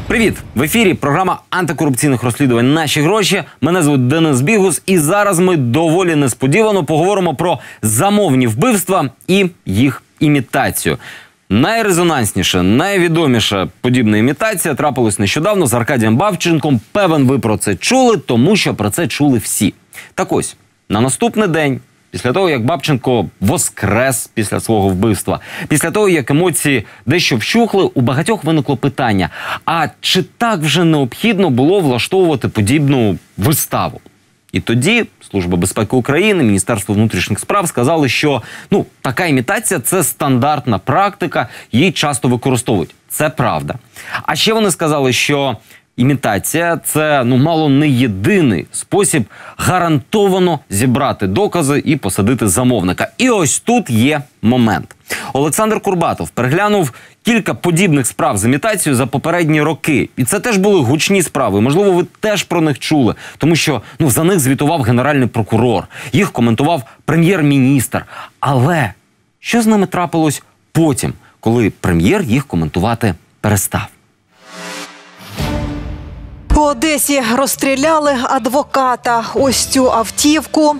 Привіт! В ефірі програма антикорупційних розслідувань «Наші гроші». Мене звуть Денис Бігус, і зараз ми доволі несподівано поговоримо про замовні вбивства і їх імітацію. Найрезонансніша, найвідоміша подібна імітація трапилась нещодавно з Аркадієм Бабченком. Певен, ви про це чули, тому що про це чули всі. Так ось, на наступний день, після того, як Бабченко воскрес після свого вбивства, після того, як емоції дещо вщухли, у багатьох виникло питання, а чи так вже необхідно було влаштовувати подібну виставу? І тоді Служба безпеки України, Міністерство внутрішніх справ сказали, що така імітація – це стандартна практика, її часто використовують. Це правда. А ще вони сказали, що імітація – це, мало не єдиний спосіб гарантовано зібрати докази і посадити замовника. І ось тут є момент. Олександр Курбатов переглянув кілька подібних справ з імітацією за попередні роки. І це теж були гучні справи. Можливо, ви теж про них чули. Тому що за них звітував генеральний прокурор. Їх коментував прем'єр-міністр. Але що з ними трапилось потім, коли прем'єр їх коментувати перестав? По Одесі розстріляли адвоката. Ось цю автівку,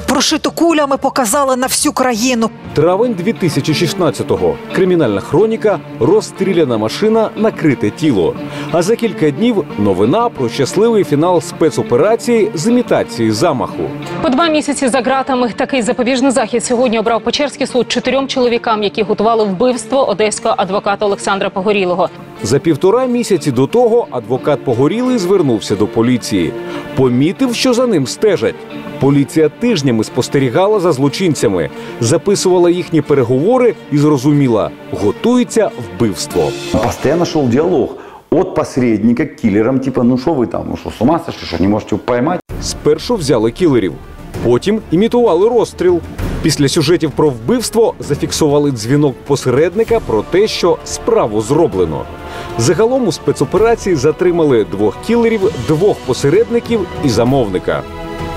прошиту кулями, показали на всю країну. Травень 2016-го. Кримінальна хроніка, розстріляна машина, накрите тіло. А за кілька днів новина про щасливий фінал спецоперації з імітації замаху. По 2 місяці за ґратами такий запобіжний захід сьогодні обрав Печерський суд 4 чоловікам, які готували вбивство одеського адвоката Олександра Погорілого. За 1,5 місяці до того адвокат Погорілий звернувся до поліції. Помітив, що за ним стежать. Поліція тижнями спостерігала за злочинцями, записувала їхні переговори і зрозуміла – готується вбивство. Постоянно шел диалог от посредника к киллерам, типа, что вы там, с ума сошли, что не можете поймать? Спершу взяли кілерів, потім імітували розстріл. Після сюжетів про вбивство зафіксували дзвінок посередника про те, що справу зроблено. Загалом у спецоперації затримали 2 кілерів, 2 посередників і замовника.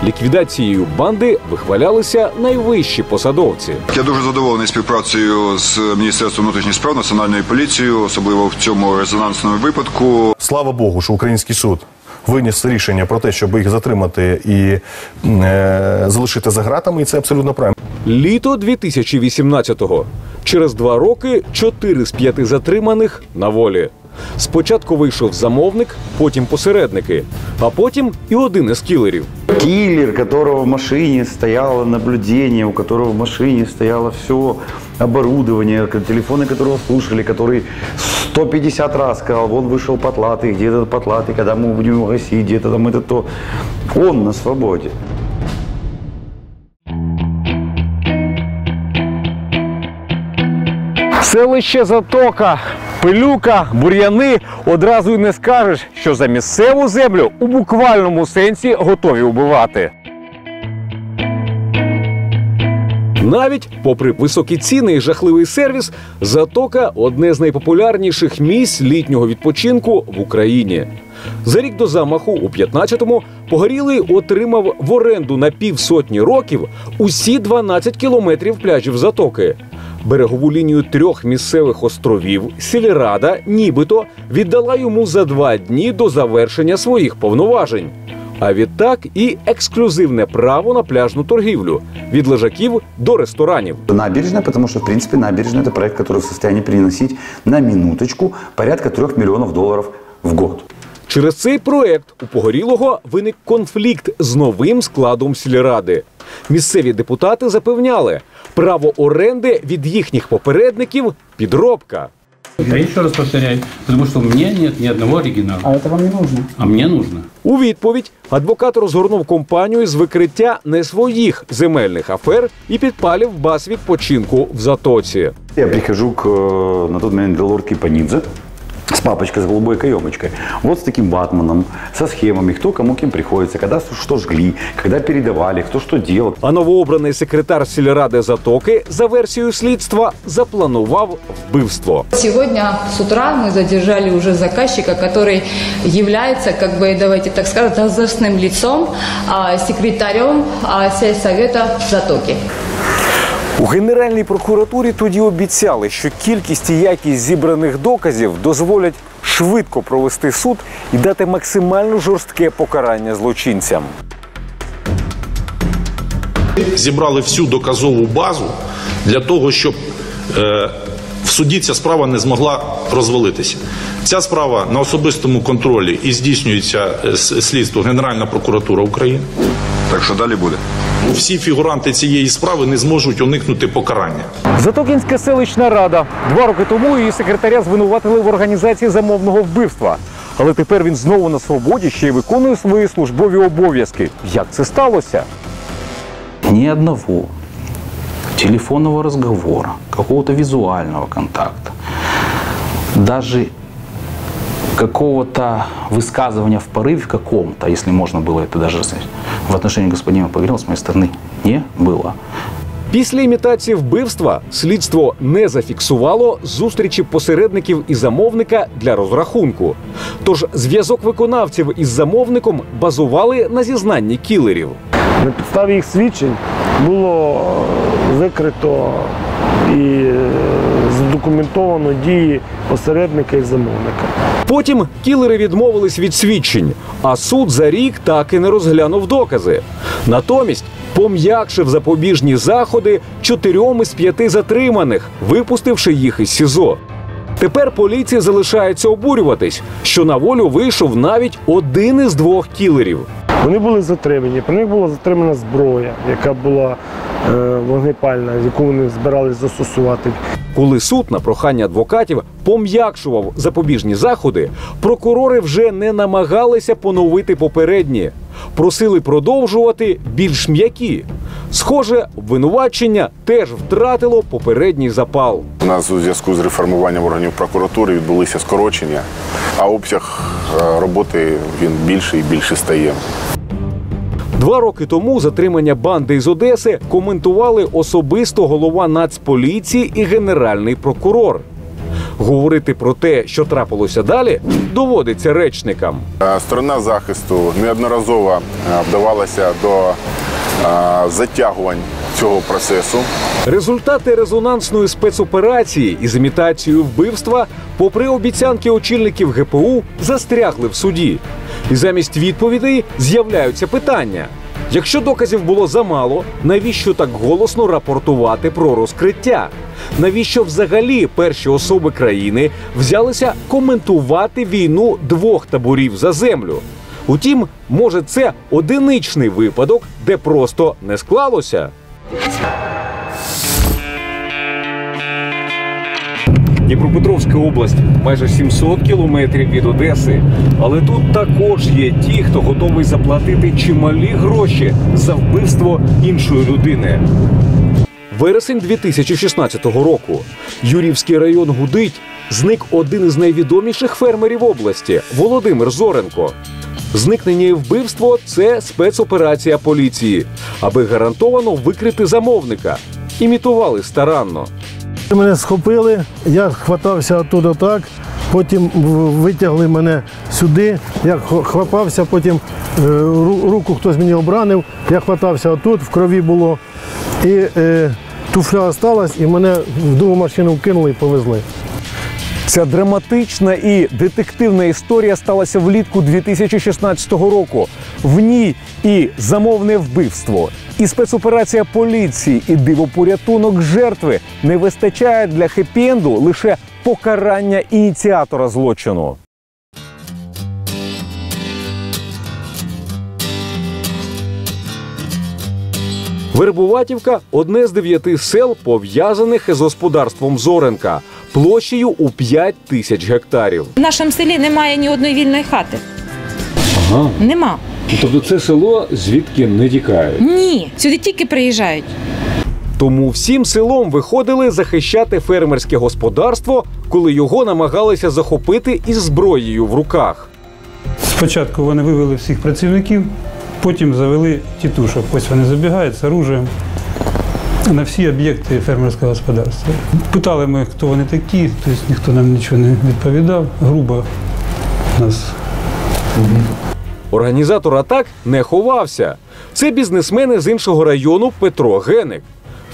Ліквідацією банди вихвалялися найвищі посадовці. Я дуже задоволений співпрацею з Міністерством внутрішніх справ, Національною поліцією, особливо в цьому резонансному випадку. Слава Богу, що український суд виніс рішення про те, щоб їх затримати і залишити за ґратами, і це абсолютно правильно. Літо 2018-го. Через 2 роки 4 з 5 затриманих на волі. Спочатку вийшов замовник, потім посередники, а потім і один із кілерів. Киллер, которого в машине стояло наблюдение, у которого в машине стояло все оборудование, телефоны которого слушали, который 150 раз сказал, он вышел потлатый, где-то потлатый, когда мы будем его гасить, где-то там это то. Он на свободе. Селище Затока, пилюка, бур'яни. Одразу й не скажеш, що за місцеву землю у буквальному сенсі готові вбивати. Навіть попри високі ціни і жахливий сервіс, Затока – одне з найпопулярніших місць літнього відпочинку в Україні. За рік до замаху, у 15-му, Погорілий отримав в оренду на 50 років усі 12 кілометрів пляжів Затоки. Берегову лінію 3 місцевих островів сільрада нібито віддала йому за 2 дні до завершення своїх повноважень. А відтак і ексклюзивне право на пляжну торгівлю – від лежаків до ресторанів. Набережная, потому что, в принципе, набережная – это проект, который в состоянии приносить на минуточку порядка $3 миллионов в год. Через цей проект у Погорілого виник конфлікт з новим складом сільради. Місцеві депутати запевняли, право оренди від їхніх попередників – підробка. Я еще раз повторяю, потому что у меня нет ни одного оригинала. А это вам не нужно? А мне нужно. У відповідь адвокат розгорнув компанію з викриття не своїх земельних афер і підпалив баз відпочинку в Затоці. Я прихожу к, на тот момент, Делорке Панидзе с папочкой с голубой каемочкой. Вот с таким ватманом, со схемами, кто кому кем приходится, когда что жгли, когда передавали, кто что делал. А новообраний секретар сільради Затоки, за версією слідства, запланував вбивство. Сегодня с утра мы задержали уже заказчика, который является, давайте так скажем, должностным лицом, секретарем сельсовета Затоки. У Генеральній прокуратурі тоді обіцяли, що кількість і якість зібраних доказів дозволять швидко провести суд і дати максимально жорстке покарання злочинцям. Зібрали всю доказову базу для того, щоб в суді ця справа не змогла розвалитися. Ця справа на особистому контролі і здійснюється слідство Генеральна прокуратура України. Так що далі буде? Всі фігуранти цієї справи не зможуть уникнути покарання. Затокінська селищна рада. 2 роки тому її секретаря звинуватили в організації замовного вбивства. Але тепер він знову на свободі, ще й виконує свої службові обов'язки. Як це сталося? Ни одного телефонного разговора, какого-то визуального контакта, даже какого-то высказывания в порыве каком-то, если можно было это даже в отношении господина Погорелова с моей стороны, не было. Після імітації вбивства слідство не зафіксувало зустрічі посередників і замовника для розрахунку. Тож зв'язок виконавців із замовником базували на зізнанні кілерів. На підставі їх свідчень було викрито і задокументовано дії посередника і замовника. Потім кілери відмовились від свідчень, а суд за рік так і не розглянув докази. Натомість пом'якшив запобіжні заходи 4 із 5 затриманих, випустивши їх із СІЗО. Тепер поліції залишається обурюватись, що на волю вийшов навіть 1 із 2 кілерів. Вони були затримані, про них була затримана зброя, яка була вогнепальна, яку вони збиралися застосувати. Коли суд на прохання адвокатів пом'якшував запобіжні заходи, прокурори вже не намагалися поновити попередні. Просили продовжувати більш м'які. Схоже, обвинувачення теж втратило попередній запал. У нас у зв'язку з реформуванням органів прокуратури відбулися скорочення, а обсяг роботи він більший і більше стає. 2 роки тому затримання банди із Одеси коментували особисто голова Нацполіції і генеральний прокурор. Говорити про те, що трапилося далі, доводиться речникам. Сторона захисту неодноразово вдавалася до затягувань цього процесу. Результати резонансної спецоперації із імітацією вбивства, попри обіцянки очільників ГПУ, застрягли в суді. І замість відповідей з'являються питання. Якщо доказів було замало, навіщо так голосно рапортувати про розкриття? Навіщо взагалі перші особи країни взялися коментувати війну 2 таборів за землю? Утім, може це одиничний випадок, де просто не склалося? Дніпропетровська область майже 700 кілометрів від Одеси. Але тут також є ті, хто готовий заплатити чималі гроші за вбивство іншої людини. Вересень 2016 року. Юр'ївський район гудить. Зник один із найвідоміших фермерів області – Володимир Зоренко. Зникнення і вбивство – це спецоперація поліції, аби гарантовано викрити замовника. Імітували старанно. Мене схопили, я хватався оттуда так, потім витягли мене сюди, я хвапався, потім руку хтось мені обранив, я хватався отут, в крові було, і туфля осталась, і мене в другу машину вкинули і повезли. Ця драматична і детективна історія сталася влітку 2016 року. В ній і замовне вбивство, і спецоперація поліції, і дивопорятунок жертви. Не вистачає для хеппі-енду лише покарання ініціатора злочину. Вербуватівка – одне з 9 сел, пов'язаних із господарством Зоренка, площею у 5 тисяч гектарів. В нашому селі немає ні одної вільної хати. Ага. Нема. Тобто це село звідки не тікають? Ні, сюди тільки приїжджають. Тому всім селом виходили захищати фермерське господарство, коли його намагалися захопити із зброєю в руках. Спочатку вони вивели всіх працівників, потім завели тітушок. Ось вони забігають з оружием на всі об'єкти фермерського господарства. Питали ми, хто вони такі, тобто ніхто нам нічого не відповідав. Грубо нас. Організатор атак не ховався. Це бізнесмен з іншого району Петро Геник.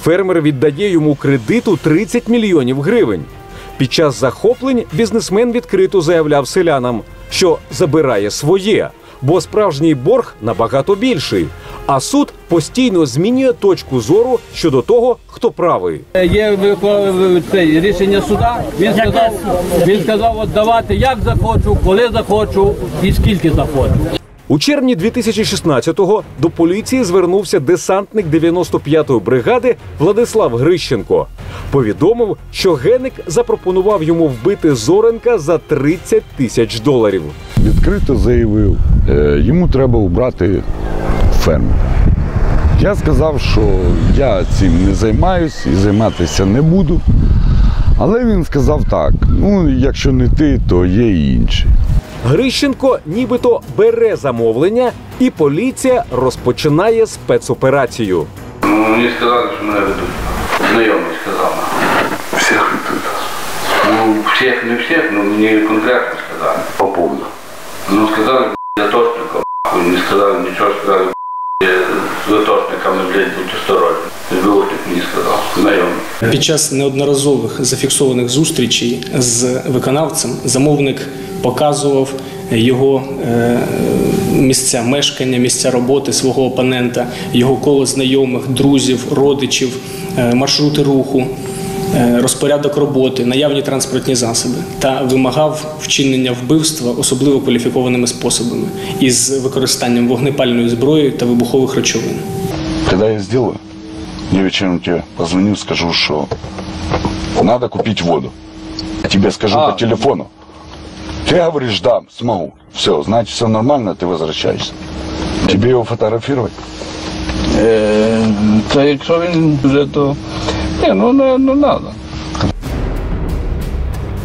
Фермер віддає йому кредиту 30 мільйонів гривень. Під час захоплень бізнесмен відкрито заявляв селянам, що забирає своє, бо справжній борг набагато більший. А суд постійно змінює точку зору щодо того, хто правий. Є рішення суда, він сказав віддавати як захочу, коли захочу і скільки захочу. У червні 2016-го до поліції звернувся десантник 95-ї бригади Владислав Грищенко. Повідомив, що Генник запропонував йому вбити Зоренка за $30 тисяч. Відкрито заявив, йому треба убрати ферму. Я сказав, що я цим не займаюсь і займатися не буду. Але він сказав так, ну якщо не ти, то є і інші. Грищенко нібито бере замовлення, і поліція розпочинає спецоперацію. Мені сказали, що мене ведуть. Знайомий сказав. Всіх ведуть. Ну, всіх, не всіх, але мені конкретно сказали. По поводу. Ну, сказали, я атошником, не сказали нічого, сказали, з атошниками, будьте осторожні. Збивотник мені сказав, знайомий. Під час неодноразових зафіксованих зустрічей з виконавцем замовник показував його місця мешкання, місця роботи свого опонента, його коло знайомих, друзів, родичів, маршрути руху, розпорядок роботи, наявні транспортні засоби та вимагав вчинення вбивства особливо кваліфікованими способами із використанням вогнепальної зброї та вибухових речовин. Коли я зроблю, я вечером тебе позвоню, скажу, что надо купить воду. Я тебе скажу по телефону. Ты говоришь, да, смогу. Все, значит, все нормально, ты возвращаешься. Тебе его фотографировать? Та якщо він вже, то... Не надо.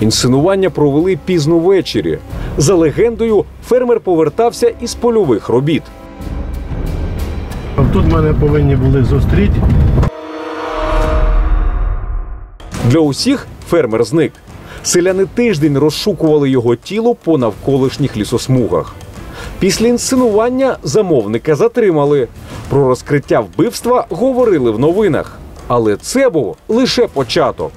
Інсценування провели пізно ввечері. За легендою, фермер повертався із польових робіт. Тут мене повинні були зустріти. Для усіх фермер зник. Селяни тиждень розшукували його тіло по навколишніх лісосмугах. Після інсценування замовника затримали. Про розкриття вбивства говорили в новинах. Але це був лише початок.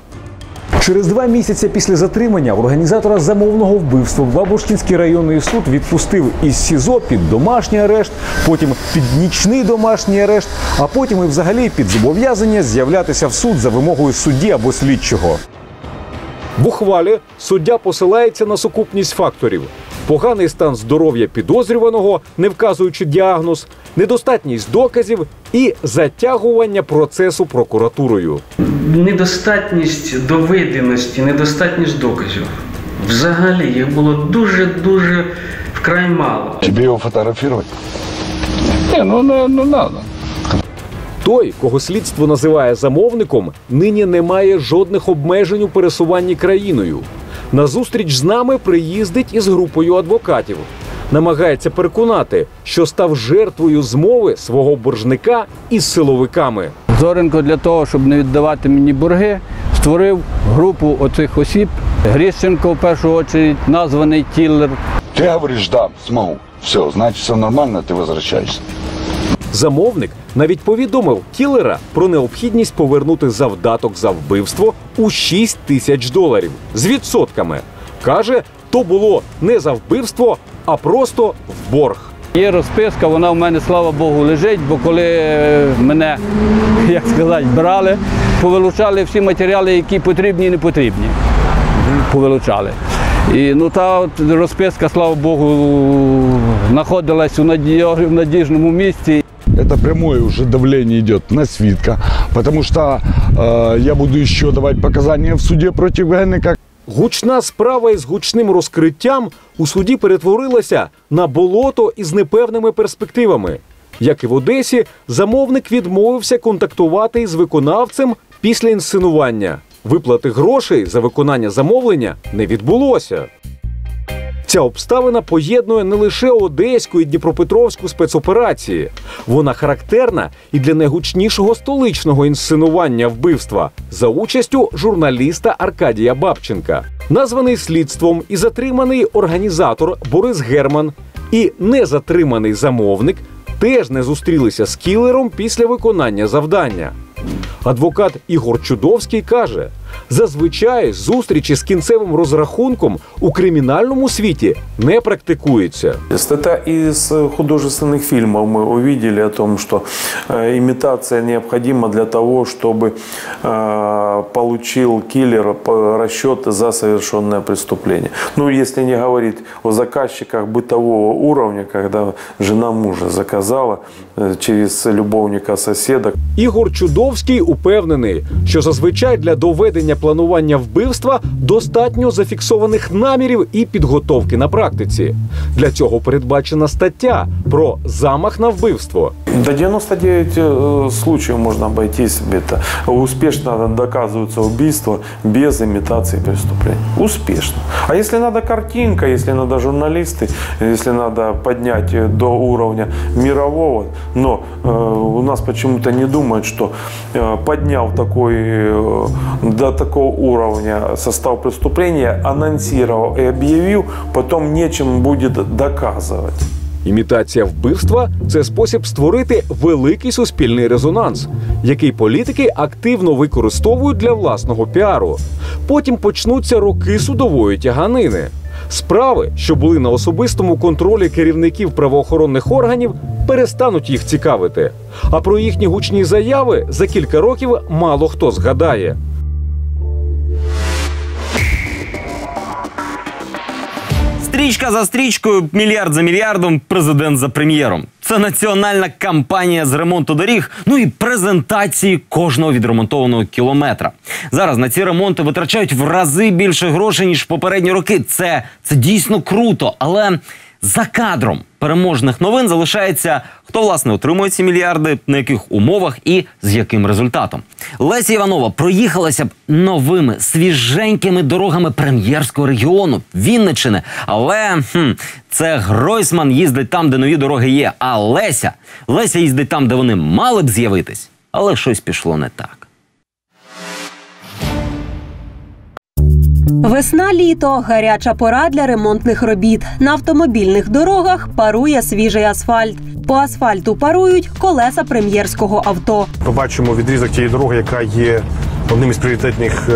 Через 2 місяці після затримання організатора замовного вбивства Бабушкінський районний суд відпустив із СІЗО під домашній арешт, потім під нічний домашній арешт, а потім і взагалі під зобов'язання з'являтися в суд за вимогою судді або слідчого. В ухвалі суддя посилається на сукупність факторів: поганий стан здоров'я підозрюваного, не вказуючи діагноз, недостатність доказів і затягування процесу прокуратурою. Недостатність доведеності, недостатність доказів. Взагалі їх було дуже вкрай мало. Тебе його фотографувати? Не надо. Той, кого слідство називає замовником, нині не має жодних обмежень у пересуванні країною. На зустріч з нами приїздить із групою адвокатів. Намагається переконати, що став жертвою змови свого боржника із силовиками. Зоренко для того, щоб не віддавати мені борги, створив групу оцих осіб. Грищенко, в першу чергу, названий кілер. Ти говориш, да, смогу. Все, значить, все нормально, ти возвращаєшся. Замовник навіть повідомив кілера про необхідність повернути завдаток за вбивство у $6 тисяч з відсотками. Каже, то було не за вбивство, а просто в борг. Є розписка, вона в мене, слава Богу, лежить, бо коли мене, як сказати, брали, повилучали всі матеріали, які потрібні і не потрібні. Повилучали. І та розписка, слава Богу, знаходилась у надіжному місці. Это прямое уже давление идет на свидка, потому что я буду еще давать показания в суде против Генника. Гучна справа із гучним розкриттям у суді перетворилася на болото із непевними перспективами. Як і в Одесі, замовник відмовився контактувати із виконавцем після інсценування. Виплати грошей за виконання замовлення не відбулося. Ця обставина поєднує не лише одеську і дніпропетровську спецоперації. Вона характерна і для найгучнішого столичного інсценування вбивства за участю журналіста Аркадія Бабченка. Названий слідством і затриманий організатор Борис Герман і незатриманий замовник теж не зустрілися з кілером після виконання завдання. Адвокат Ігор Чудовський каже, зазвичай зустрічі з кінцевим розрахунком у кримінальному світі не практикуються. Это из художественных фильмов мы увидели о том, что имитация необходима для того, чтобы получил киллер расчеты за совершенное преступление. Ну, если не говорить о заказчиках бытового уровня, когда жена мужа заказала через любовника соседа. Ігор Чудовський упевнений, що зазвичай для доведення планування вбивства достатньо зафіксованих намірів і підготовки на практиці. Для цього передбачена стаття про замах на вбивство. До 99 случаев можно обойтись. Это успешно доказываются убийства без имитации преступления. Успешно. А если надо картинка, если надо журналисты, если надо поднять до уровня мирового, но у нас почему-то не думают, что подняв до такого уровня состав преступления, анонсировал и объявил, потом нечем будет доказывать. Імітація вбивства – це спосіб створити великий суспільний резонанс, який політики активно використовують для власного піару. Потім почнуться роки судової тяганини. Справи, що були на особистому контролі керівників правоохоронних органів, перестануть їх цікавити. А про їхні гучні заяви за кілька років мало хто згадає. Стрічка за стрічкою, мільярд за мільярдом, президент за прем'єром. Це національна кампанія з ремонту доріг, ну і презентації кожного відремонтованого кілометра. Зараз на ці ремонти витрачають в рази більше грошей, ніж в попередні роки. Це дійсно круто, але за кадром переможних новин залишається, хто, власне, отримує ці мільярди, на яких умовах і з яким результатом. Леся Іванова проїхалася б новими, свіженькими дорогами Прем'єрського регіону, Вінниччини. Але це Гройсман їздить там, де нові дороги є, а Леся їздить там, де вони мали б з'явитись. Але щось пішло не так. Весна-літо – гаряча пора для ремонтних робіт. На автомобільних дорогах парує свіжий асфальт. По асфальту парують колеса прем'єрського авто. Ми бачимо відрізок тієї дороги, яка є одним із пріоритетних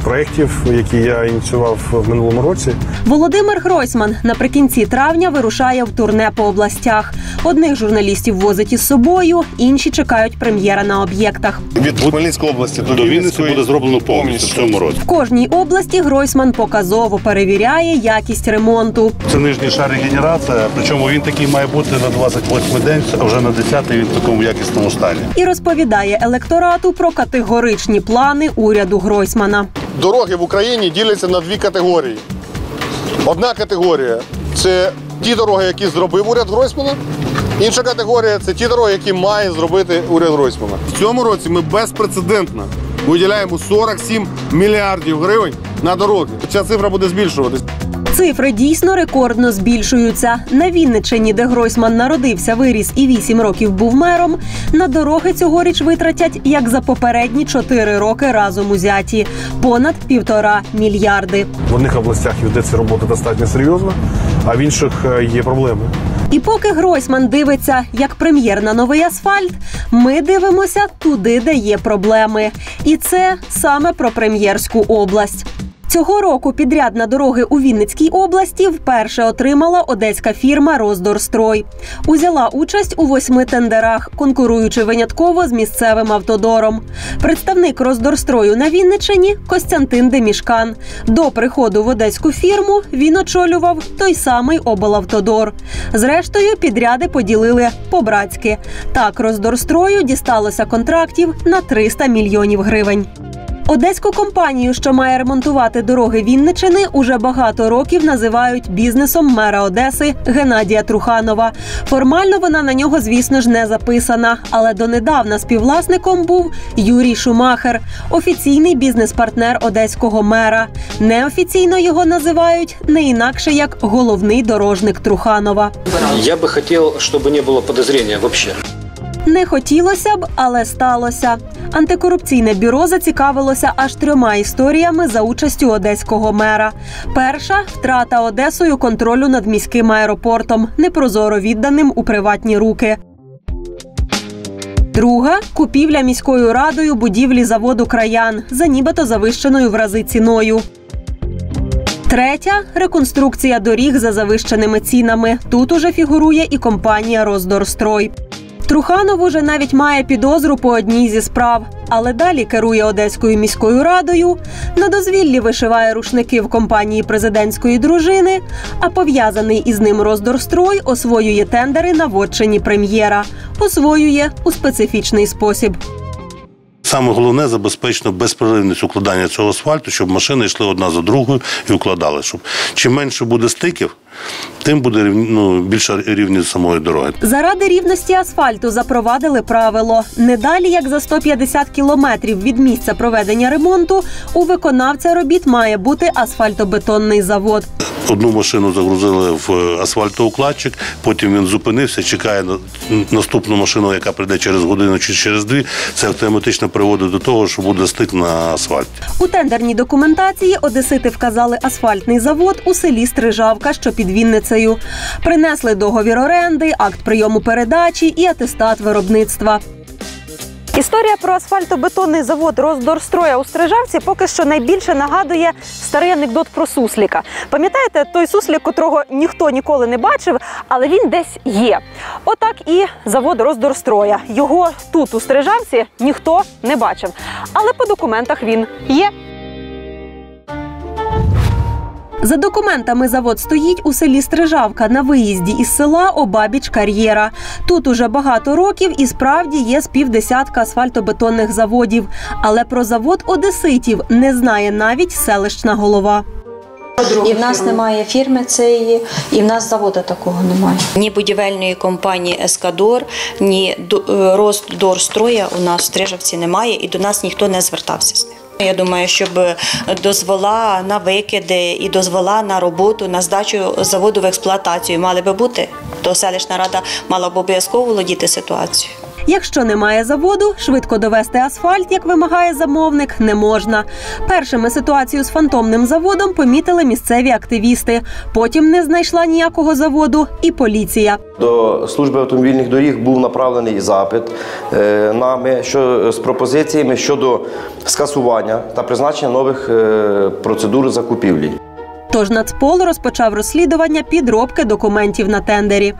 проєктів, які я ініціював в минулому році. Володимир Гройсман наприкінці травня вирушає в турне по областях. Одних журналістів возить із собою, інші чекають прем'єра на об'єктах. Від Хмельницької області до Вінниці буде зроблено повністю в цьому році. В кожній області Гройсман показово перевіряє якість ремонту. Це нижній шар регенерація, причому він такий має бути на 28-й день, а вже на 10-й він в такому якісному стані. І розповідає електорату про категоричні плани уряду Гройсмана. Дороги в Україні діляться на дві категорії. Одна категорія – це ті дороги, які зробив уряд Гройсмана. Інша категорія – це ті дороги, які має зробити уряд Гройсмана. В цьому році ми безпрецедентно виділяємо 47 мільярдів гривень на дороги. Ця цифра буде збільшуватись. Цифри дійсно рекордно збільшуються. На Вінниччині, де Гройсман народився, виріс і 8 років був мером, на дороги цьогоріч витратять, як за попередні 4 роки разом узяті – понад 1,5 мільярди. В одних областях ведеться робота достатньо серйозно, а в інших є проблеми. І поки Гройсман дивиться, як прем'єр на новий асфальт, ми дивимося туди, де є проблеми. І це саме про Прем'єрську область. Цього року підряд на дороги у Вінницькій області вперше отримала одеська фірма «Роздорстрой». Узяла участь у 8 тендерах, конкуруючи винятково з місцевим автодором. Представник «Роздорстрою» на Вінниччині – Костянтин Демішкан. До приходу в одеську фірму він очолював той самий облавтодор. Зрештою, підряди поділили по-братськи. Так «Роздорстрою» дісталося контрактів на 300 мільйонів гривень. Одеську компанію, що має ремонтувати дороги Вінниччини, уже багато років називають бізнесом мера Одеси Геннадія Труханова. Формально вона на нього, звісно ж, не записана, але донедавна співвласником був Юрій Шумахер, офіційний бізнес-партнер одеського мера. Неофіційно його називають не інакше, як головний дорожник Труханова. Я би хотів, щоб не було підозріння взагалі. Не хотілося б, але сталося. Антикорупційне бюро зацікавилося аж 3 історіями за участю одеського мера. Перша – втрата Одесою контролю над міським аеропортом, непрозоро відданим у приватні руки. Друга – купівля міською радою будівлі заводу «Краян» за нібито завищеною в рази ціною. Третя – реконструкція доріг за завищеними цінами. Тут уже фігурує і компанія «Роздорстрой». Труханов уже навіть має підозру по одній зі справ, але далі керує Одеською міською радою, на дозвіллі вишиває рушники в компанії президентської дружини, а пов'язаний із ним «Роздорстрой» освоює тендери на вотчині прем'єра. Освоює у специфічний спосіб. Саме головне – забезпечено безперервність укладання цього асфальту, щоб машини йшли одна за другою і укладали. Щоб чим менше буде стиків, тим буде більша рівність самої дороги. Заради рівності асфальту запровадили правило. Не далі, як за 150 кілометрів від місця проведення ремонту, у виконавця робіт має бути асфальтобетонний завод. Одну машину загрузили в асфальтоукладчик, потім він зупинився, чекає на наступну машину, яка прийде через годину чи через дві. Це автоматично приводить до того, що буде стик на асфальті. У тендерній документації одесити вказали асфальтний завод у селі Стрижавка, що під Вінницею. Принесли договір оренди, акт прийому передачі і атестат виробництва. Історія про асфальтобетонний завод «Роздорстроя» у Стрижавці поки що найбільше нагадує старий анекдот про суслика. Пам'ятаєте, той суслик, котрого ніхто ніколи не бачив, але він десь є. Отак і завод «Роздорстроя». Його тут, у Стрижавці, ніхто не бачив. Але по документах він є. За документами завод стоїть у селі Стрижавка на виїзді із села обабіч кар'єра. Тут уже багато років і справді є з півдесятка асфальтобетонних заводів. Але про завод одеситів не знає навіть селищна голова. І в нас немає фірми цієї, і в нас заводу такого немає. Ні будівельної компанії «Ескадор», ні «Роздорстроя» у нас в Стрижавці немає, і до нас ніхто не звертався з ним. Я думаю, щоб дозвола на викиди і дозвола на роботу, на здачу заводу в експлуатацію мали би бути, то селищна рада мала б обов'язково володіти ситуацією. Якщо немає заводу, швидко довести асфальт, як вимагає замовник, не можна. Першими ситуацію з фантомним заводом помітили місцеві активісти. Потім не знайшла ніякого заводу і поліція. До служби автомобільних доріг був направлений запит нами з пропозиціями щодо скасування та призначення нових процедур закупівлі. Тож Нацпол розпочав розслідування підробки документів на тендері.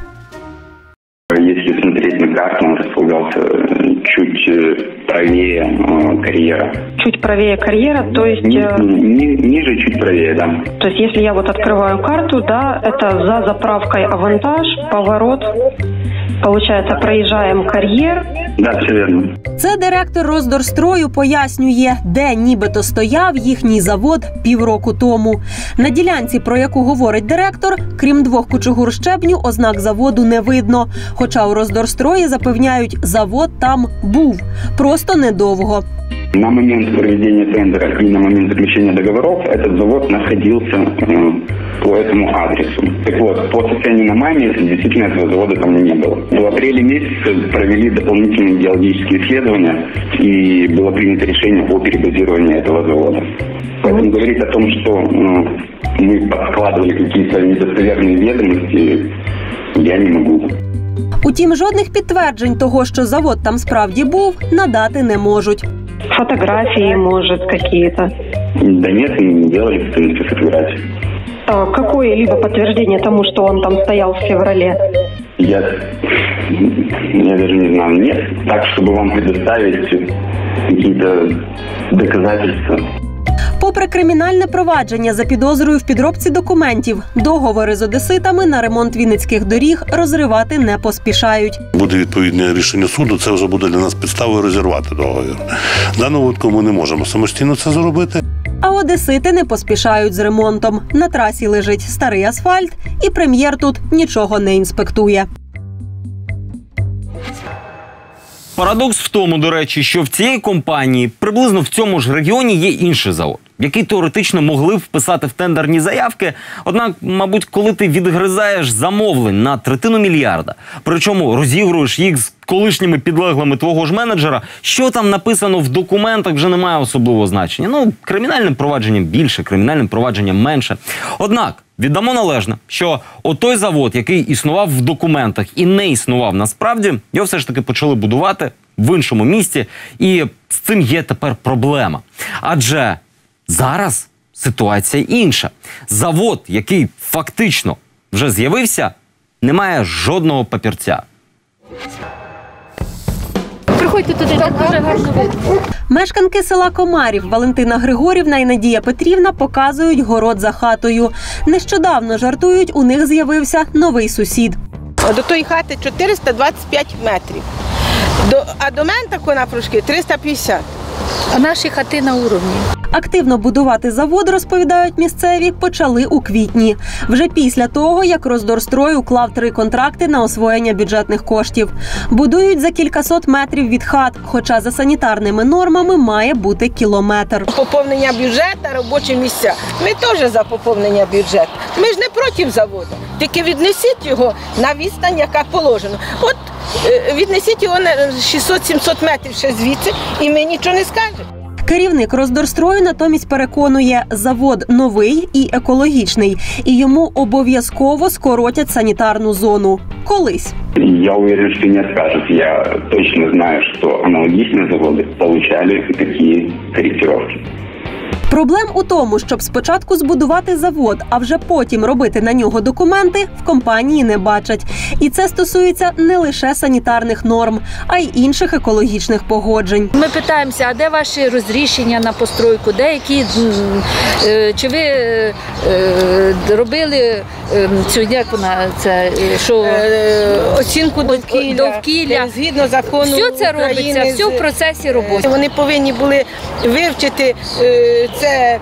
Если смотреть на карту, он располагался чуть правее карьера. Чуть правее карьера, то есть... Ниже, чуть правее, да. То есть если я вот открываю карту, да, это за заправкой «Авантаж», поворот, получается, проезжаем карьер. Да, все верно. Це директор «Роздорстрою» пояснює, де нібито стояв їхній завод півроку тому. На ділянці, про яку говорить директор, крім двох кучугур щебню, ознак заводу не видно. Хоча у «Роздорстрої» запевняють, завод там був. Просто недовго. На момент проведения тендера и на момент заключения договоров этот завод находился по этому адресу. Так вот, по состоянию на май месяц действительно этого завода там не было. В апреле месяце провели дополнительные геологические исследования и было принято решение о перебазировании этого завода. Поэтому говорить о том, что мы подкладывали какие-то недостоверные ведомости, я не могу. Утім, жодних підтверджень того, що завод там справді був, надати не можуть. Фотографии, может, какие-то? Да нет, не делали, в принципе, фотографии. Какое-либо подтверждение тому, что он там стоял в феврале? Я даже не знаю, нет. Так, чтобы вам предоставить какие-то доказательства. Попри кримінальне провадження за підозрою в підробці документів, договори з одеситами на ремонт вінницьких доріг розривати не поспішають. Буде відповідне рішення суду, це вже буде для нас підставою розірвати договір. В даному випадку ми не можемо самостійно це зробити. А одесити не поспішають з ремонтом. На трасі лежить старий асфальт, і прем'єр тут нічого не інспектує. Парадокс в тому, до речі, що в цієї компанії приблизно в цьому ж регіоні є інший завод, який теоретично могли вписати в тендерні заявки. Однак, мабуть, коли ти відгризаєш замовлень на $1/3 мільярда, причому розігруєш їх з колишніми підлеглими твого ж менеджера, що там написано в документах, вже не має особливого значення. Кримінальним провадженням більше, кримінальним провадженням менше. Однак, віддамо належне, що отой завод, який існував в документах і не існував насправді, його все ж таки почали будувати в іншому місті, і з цим є тепер проблема. Адже зараз ситуація інша. Завод, який фактично вже з'явився, не має жодного папірця. Приходьте туди, так дуже гарно видно. Мешканки села Комарів Валентина Григорівна і Надія Петрівна показують город за хатою. Нещодавно, жартують, у них з'явився новий сусід. До тої хати 425 метрів, а до мене тако напружки 350. А наші хати на уровні. Активно будувати завод, розповідають місцеві, почали у квітні. Вже після того, як Роздорстрой уклав 3 контракти на освоєння бюджетних коштів. Будують за кількасот метрів від хат, хоча за санітарними нормами має бути кілометр. Поповнення бюджету, робочі місця. Ми теж за поповнення бюджету. Ми ж не проти заводу. Тільки віднесіть його на відстань, яка положена. От віднесіть його на 600-700 метрів ще звідси, і ми нічого не скажемо. Керівник Роздорстрою натомість переконує, завод новий і екологічний, і йому обов'язково скоротять санітарну зону. Колись. Я уверен, что не откажут. Я точно знаю, что аналогичные заводы получали такие корректировки. Проблем у тому, щоб спочатку збудувати завод, а вже потім робити на нього документи, в компанії не бачать. І це стосується не лише санітарних норм, а й інших екологічних погоджень. Ми питаємося, а де ваші розрішення на постройку, чи ви робили цю, як вона, це, що... Оцінку довкілля, згідно закону все це робиться, все в процесі роботи. Вони повинні були вивчити це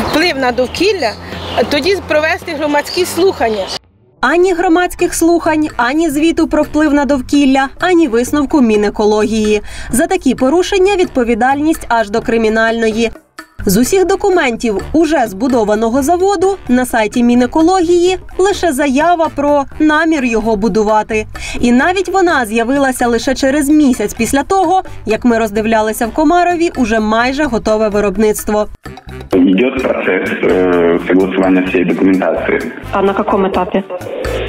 вплив на довкілля, а тоді провести громадські слухання. Ані громадських слухань, ані звіту про вплив на довкілля, ані висновку Мінекології. За такі порушення відповідальність аж до кримінальної. З усіх документів уже збудованого заводу на сайті Мінекології лише заява про намір його будувати. І навіть вона з'явилася лише через місяць після того, як ми роздивлялися в Комарові уже майже готове виробництво. Идет процесс согласования всей документации. А на каком этапе?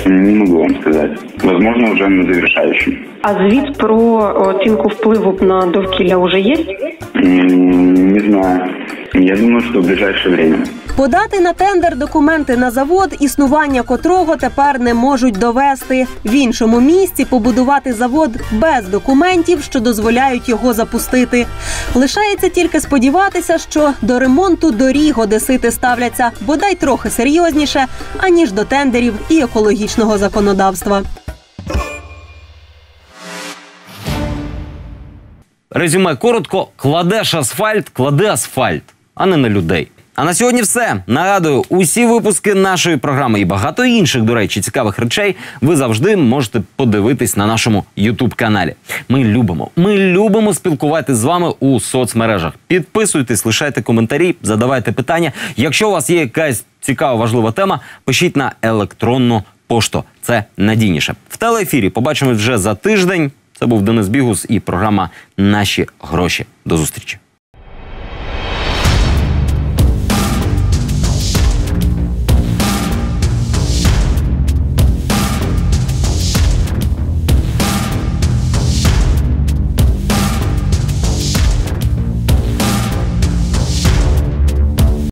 Не могу вам сказать. Возможно, уже на завершающем. А звіт про оцінку впливу на довкілля уже є? Не знаю. Я думаю, что в ближайшее время. Подати на тендер документи на завод, існування котрого тепер не можуть довести. В іншому місці побудувати завод без документів, що дозволяють його запустити. Лишається тільки сподіватися, що до ремонту доріг одесити ставляться бодай трохи серйозніше, аніж до тендерів і екологічного законодавства. Резюме коротко: кладеш асфальт, клади асфальт, а не на людей. А на сьогодні все. Нагадую, усі випуски нашої програми і багато інших, до речі, цікавих речей ви завжди можете подивитись на нашому YouTube-каналі. Ми любимо спілкуватися з вами у соцмережах. Підписуйтесь, лишайте коментарі, задавайте питання. Якщо у вас є якась цікава, важлива тема, пишіть на електронну пошту. Це надійніше. В телеефірі побачимось вже за тиждень. Це був Денис Бігус і програма «Наші гроші». До зустрічі.